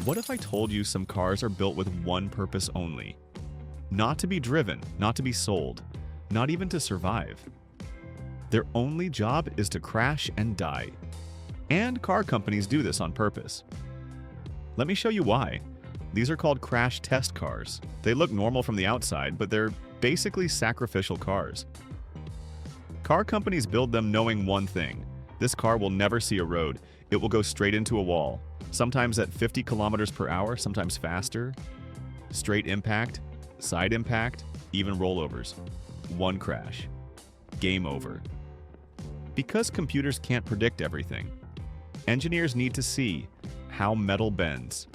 What if I told you some cars are built with one purpose only? Not to be driven, not to be sold, not even to survive. Their only job is to crash and die. And car companies do this on purpose. Let me show you why. These are called crash test cars. They look normal from the outside, but they're basically sacrificial cars. Car companies build them knowing one thing: this car will never see a road. It will go straight into a wall, sometimes at 50 kilometers per hour, sometimes faster. Straight impact, side impact, even rollovers. One crash. Game over. Because computers can't predict everything, engineers need to see how metal bends,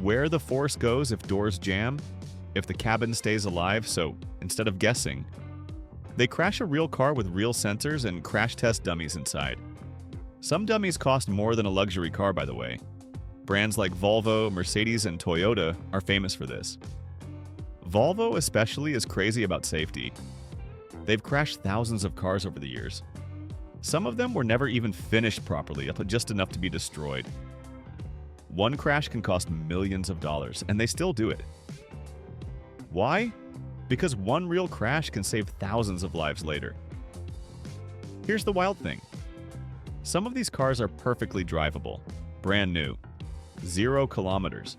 where the force goes if doors jam, if the cabin stays alive, so instead of guessing, they crash a real car with real sensors and crash test dummies inside. Some dummies cost more than a luxury car, by the way. Brands like Volvo, Mercedes, and Toyota are famous for this. Volvo especially is crazy about safety. They've crashed thousands of cars over the years. Some of them were never even finished properly, just enough to be destroyed. One crash can cost millions of dollars, and they still do it. Why? Because one real crash can save thousands of lives later. Here's the wild thing. Some of these cars are perfectly drivable, brand new, 0 kilometers.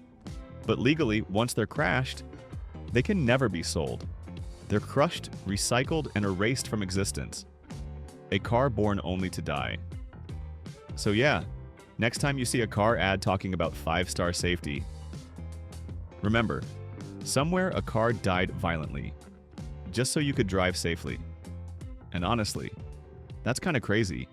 But legally, once they're crashed, they can never be sold. They're crushed, recycled, and erased from existence. A car born only to die. So yeah, next time you see a car ad talking about 5-star safety, remember, somewhere a car died violently, just so you could drive safely. And honestly, that's kind of crazy.